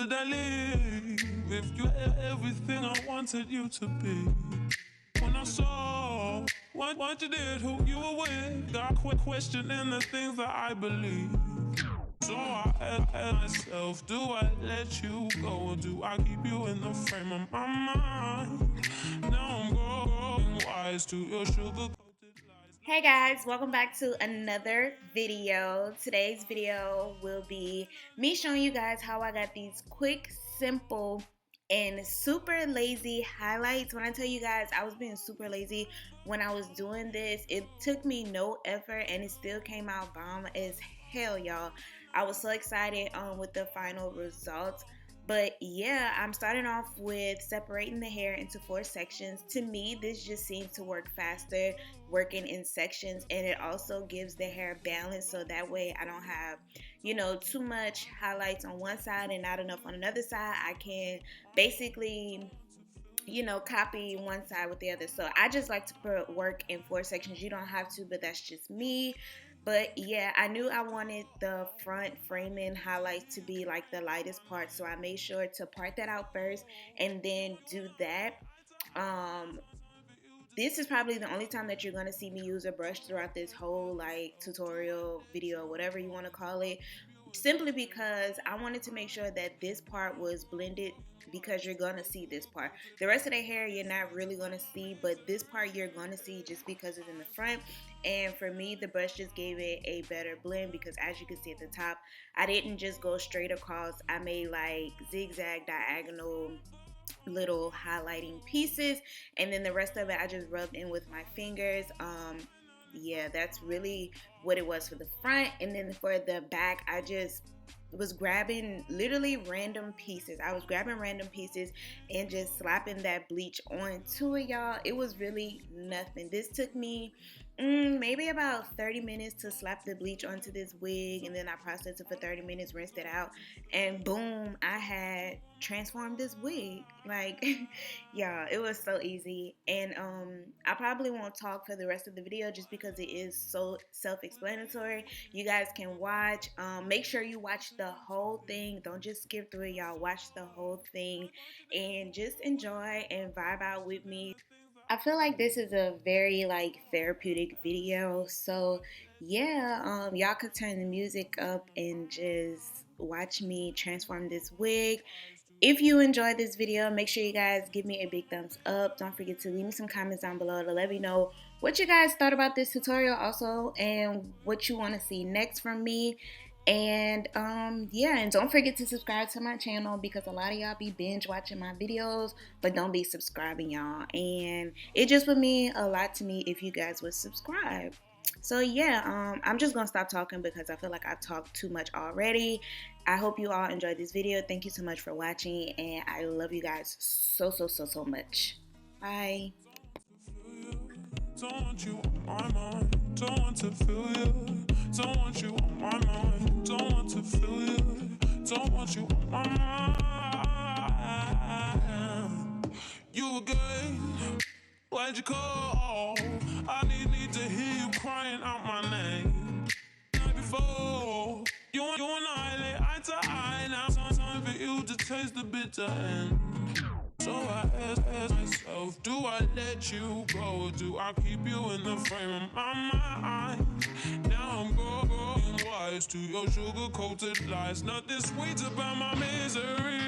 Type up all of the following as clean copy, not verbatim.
would I live if you were everything I wanted you to be? When I saw what you did, who you were with, got questioning the things that I believe. So I ask myself, do I let you go or do I keep you in the frame of my mind? Now I'm growing wise to your sugar-coated lies. Hey guys, welcome back to another video. Today's video will be me showing you guys how I got these quick, simple, and super lazy highlights. When I tell you guys I was being super lazy when I was doing this, it took me no effort and it still came out bomb as hell, y'all. I was so excited with the final results. But yeah, I'm starting off with separating the hair into 4 sections. To me, this just seems to work faster working in sections, and it also gives the hair balance, so that way I don't have, too much highlights on one side and not enough on another side. I can basically copy one side with the other. So I just like to put work in 4 sections. You don't have to, but that's just me. But yeah, I knew I wanted the front framing highlights to be like the lightest part, so I made sure to part that out first and then do that. This is probably the only time that you're going to see me use a brush throughout this whole like tutorial video, whatever you want to call it, simply because I wanted to make sure that this part was blended, because you're going to see this part. The rest of the hair you're not really going to see, but this part you're going to see just because it's in the front. And for me, the brush just gave it a better blend, because as you can see at the top, I didn't just go straight across. I made like zigzag, diagonal little highlighting pieces, and then the rest of it I just rubbed in with my fingers. Yeah, that's really what it was for the front. And then for the back, I just was grabbing literally random pieces. I was grabbing random pieces and just slapping that bleach onto it, y'all. It was really nothing. This took me maybe about 30 minutes to slap the bleach onto this wig, and then I processed it for 30 minutes, rinsed it out, and boom, I had transformed this wig. Like, yeah, it was so easy. And I probably won't talk for the rest of the video just because it is so self-explanatory. You guys can watch. Make sure you watch the whole thing. Don't just skip through it, y'all. Watch the whole thing and just enjoy and vibe out with me. I feel like this is a very like therapeutic video. So yeah, y'all could turn the music up and just watch me transform this wig. If you enjoyed this video, make sure you guys give me a big thumbs up. Don't forget to leave me some comments down below to let me know what you guys thought about this tutorial also, and what you want to see next from me. And yeah, and don't forget to subscribe to my channel, because a lot of y'all be binge watching my videos but don't be subscribing, y'all, and it just would mean a lot to me if you guys would subscribe. So yeah, I'm just gonna stop talking because I feel like I talked too much already. I hope you all enjoyed this video. Thank you so much for watching, and I love you guys so much. Bye. Don't want you on my mind, don't want to feel you. Don't want you on my mind, don't want to feel you. Don't want you on my mind. You were good, why'd you call? I need to hear you crying out my name. Night before, you and I lay eye to eye. Now it's time for you to taste the bitter end. So I ask myself, do I let you go or do I keep you in the frame of my mind? Now I'm growing wise to your sugar-coated lies. Nothing sweet about my misery.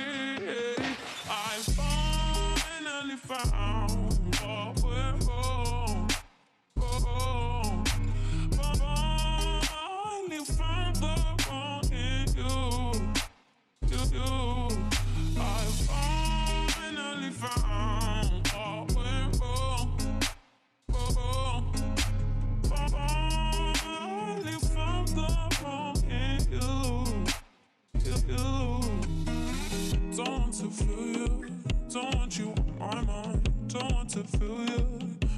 I finally found what we're wrong. Finally found the wrong in you. I finally found what went wrong. Finally found the wrong in you. Don't want to feel you. Don't want you on my mind. Don't want to feel you.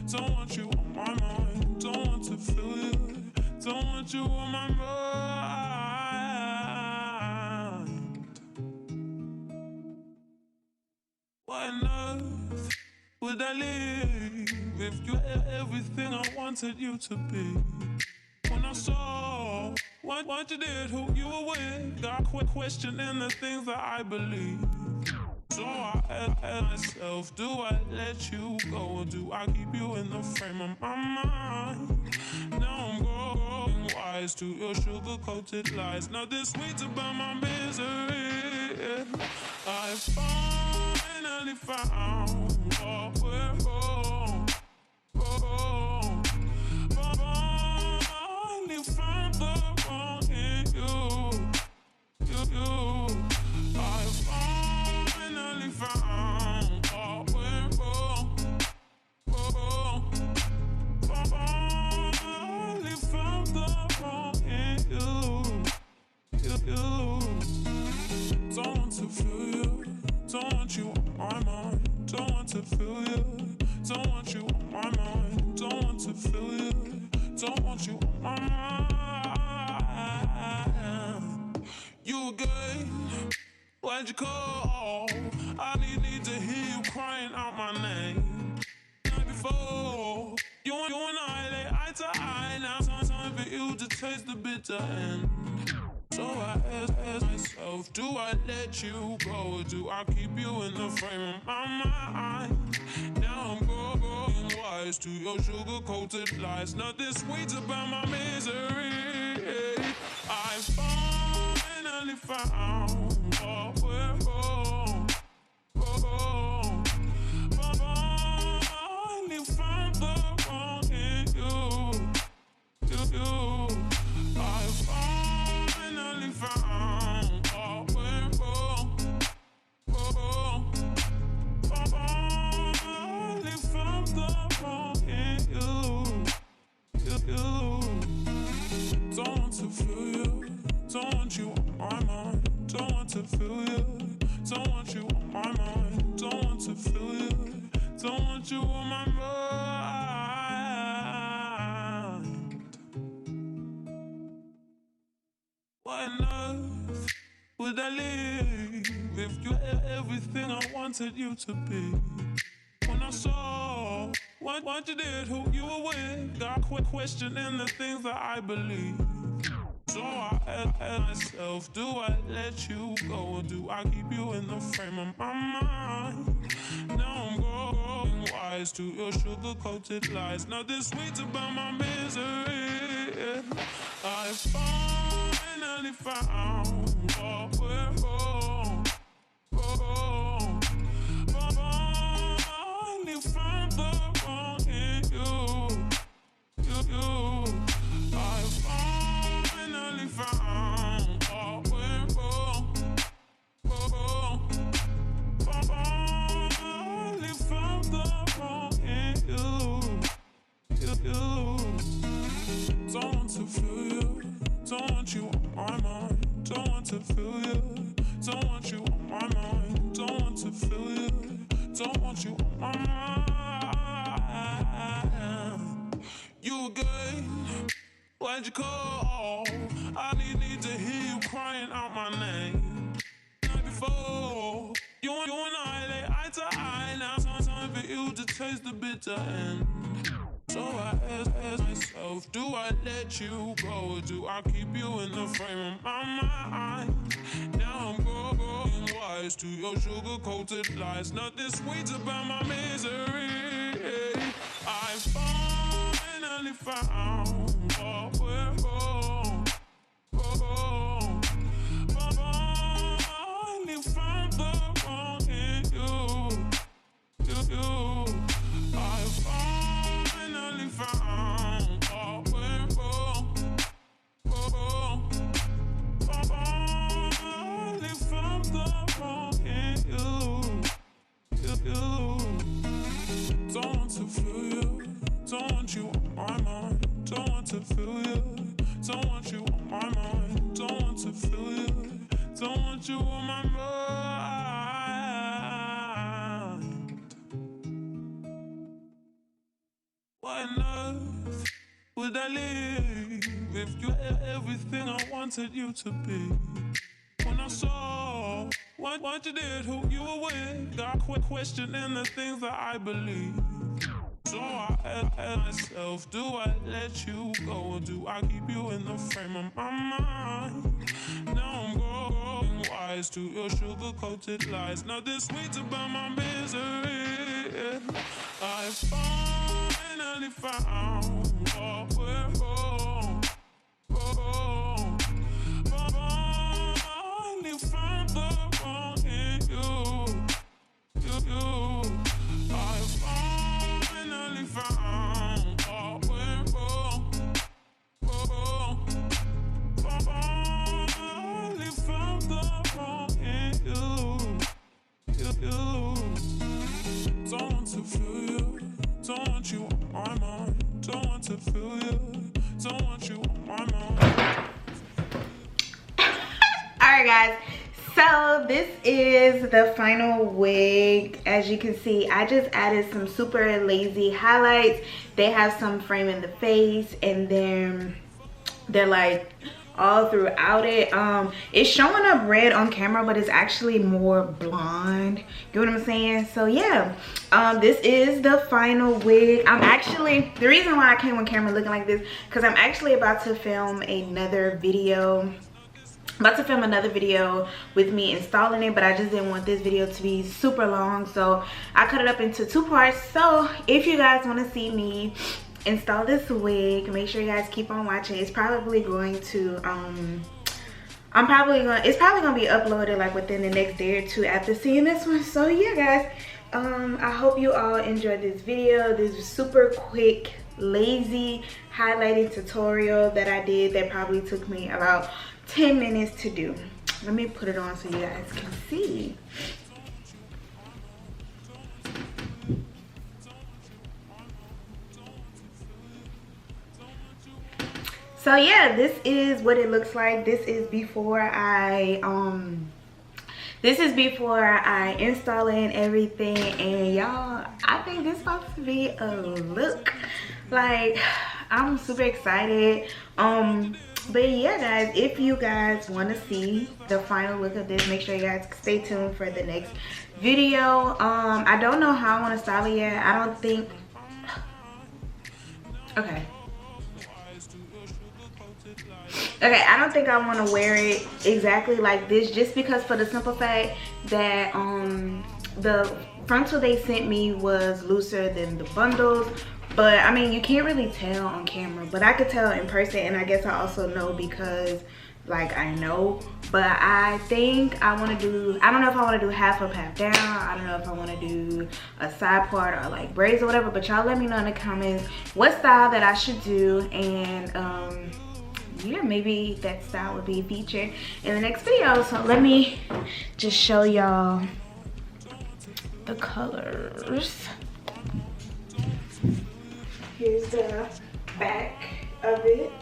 Don't want you on my mind. Don't want to feel you. Don't want you on my mind. Why on earth would I live if you were everything I wanted you to be? When I saw what you did, who you were with. Got questioning the things that I believe. So I ask myself, do I let you go or do I keep you in the frame of my mind? Now I'm growing wise to your sugar-coated lies. Nothing sweet about my misery. I finally found what we're wrong. Finally found the wrong in you. I finally found what went wrong. Finally found the wrong in you. Don't want to feel you. Don't want you on my mind. Don't want to feel you. Don't want you on my mind. Don't want to feel you. Don't want you on my mind. You were good. Why'd you call? I need to hear you crying out my name. Night before, you and I lay eye to eye. Now it's time for you to taste the bitter end. So I ask myself, do I let you go or do I keep you in the frame of my mind? Now I'm growing wise to your sugar-coated lies. Nothing sweet about my misery. I finally found what we're wrong. Finally found the wrong in you. I finally found what went wrong. Finally found the wrong in you. Don't want to feel you. Don't want you on my mind. Don't want to feel you. Don't want you on my mind. Don't want to feel you. Don't want you on my mind. Why on earth would I live if you're everything I wanted you to be? When I saw what you did, who you were with, got questioning the things that I believe. So I ask myself, do I let you go or do I keep you in the frame of my mind? Now I'm growing wise to your sugar-coated lies. Nothing sweet about my misery. I finally found what we're wrong. Finally found the wrong in you. I finally found what went wrong. Finally found the wrong in you. Don't want to feel you. Don't want you on my mind. Don't want to feel you. Don't want you on my mind. Don't want to feel you. Don't want you on my mind. You were good. Why'd you call? I need to hear you crying out my name. Night before, you and I lay eye to eye. Now it's time for you to taste the bitter end. So I ask myself, do I let you go or do I keep you in the frame of my mind? Now I'm growing wise to your sugar-coated lies. Nothing sweet about my misery. I finally found what we're wrong. Finally found the wrong in you. I finally found what went wrong. Finally found the wrong in you. Don't want to feel you. Don't want you on my mind. Don't want to feel you. Don't want you on my mind. Don't want to feel you. Don't want you on my mind. Why on earth would I live if you're everything I wanted you to be? When I saw what you did, who you were with, got questioning the things that I believe. So I ask myself, do I let you go or do I keep you in the frame of my mind? Now I'm growing wise to your sugar-coated lies. Nothing sweet about my misery. I finally found what we're wrong. Finally found the wrong in you. I finally found what went wrong. Finally found the wrong in you. Don't want to feel you. Don't want you on my mind. Don't want to feel you. Don't want you on my mind. Alright guys, so this is the final wig. As you can see, I just added some super lazy highlights. They have some frame in the face, and then they're like all throughout it. It's showing up red on camera, but it's actually more blonde. You know what I'm saying? So yeah, this is the final wig. The reason why I came on camera looking like this, because I'm actually about to film another video. With me installing it, but I just didn't want this video to be super long, so I cut it up into 2 parts. So if you guys want to see me install this wig, make sure you guys keep on watching. It's probably going to it's probably gonna be uploaded like within the next day or 2 after seeing this one. So yeah guys, I hope you all enjoyed this video. This is super quick, lazy highlighting tutorial that I did that probably took me about 10 minutes to do. Let me put it on so you guys can see. So yeah, this is what it looks like. This is before I install it and everything, and y'all, I think this is supposed to be a look. Like, I'm super excited. But yeah guys, if you guys want to see the final look of this, make sure you guys stay tuned for the next video. I don't know how I want to style it yet. I don't think, okay, I don't think I want to wear it exactly like this, just because for the simple fact that the frontal they sent me was looser than the bundles. But I mean, you can't really tell on camera, but I could tell in person, and I guess I also know because like I know. But I think I want to do, I don't know if I want to do half up, half down. I don't know if I want to do a side part or like braids or whatever, but y'all let me know in the comments what style that I should do, and yeah, maybe that style would be featured in the next video. So let me just show y'all the colors. Here's the back of it.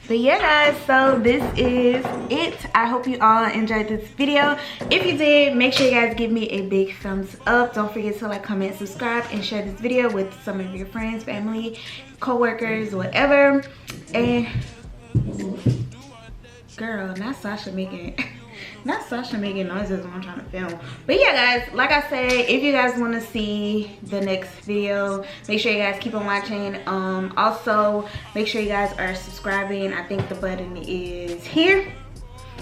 But yeah guys, so this is it. I hope you all enjoyed this video. If you did, make sure you guys give me a big thumbs up. Don't forget to like, comment, subscribe, and share this video with some of your friends, family, co-workers, whatever. And girl, not Sasha making noises when I'm trying to film. But yeah guys, like I said, if you guys want to see the next video, make sure you guys keep on watching. Also make sure you guys are subscribing. I think the button is here.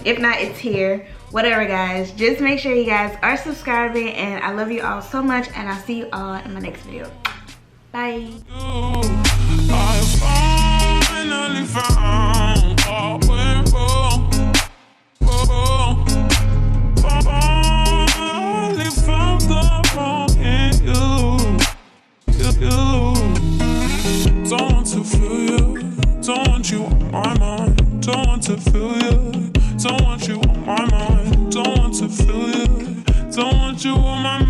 If not, it's here. Whatever guys, just make sure you guys are subscribing, and I love you all so much, and I'll see you all in my next video. Bye. I finally found what went wrong. Finally found the wrong in you. Don't want to feel you. Don't want you on my mind. Don't want to feel you. Don't want you on my mind. Don't want to feel you. Don't want you on my mind.